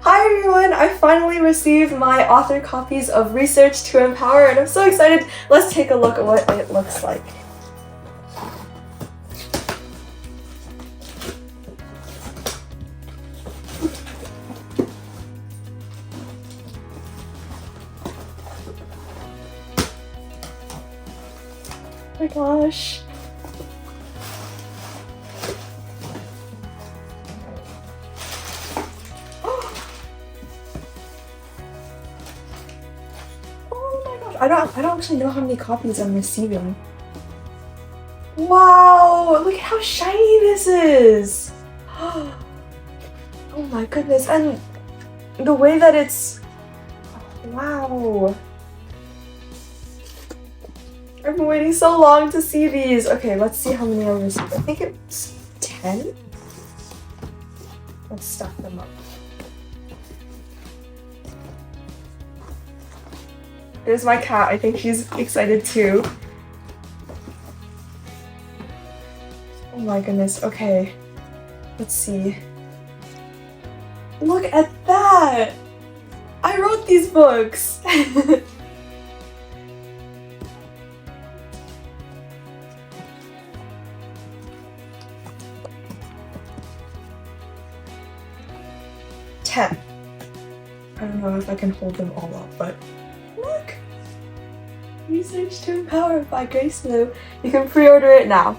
Hi everyone! I finally received my author copies of Research to Empower and I'm so excited. Let's take a look at what it looks like. Oh my gosh. I don't actually know how many copies I'm receiving. Wow, look at how shiny this is. Oh my goodness, and the way that it's, wow. I've been waiting so long to see these. Okay, let's see how many I received. I think it's 10. Let's stack them up. There's my cat. I think she's excited too. Oh my goodness. Okay. Let's see. Look at that! I wrote these books! I don't know if I can hold them all up, but look! Research to Empower by Grace Liu. You can pre-order it now.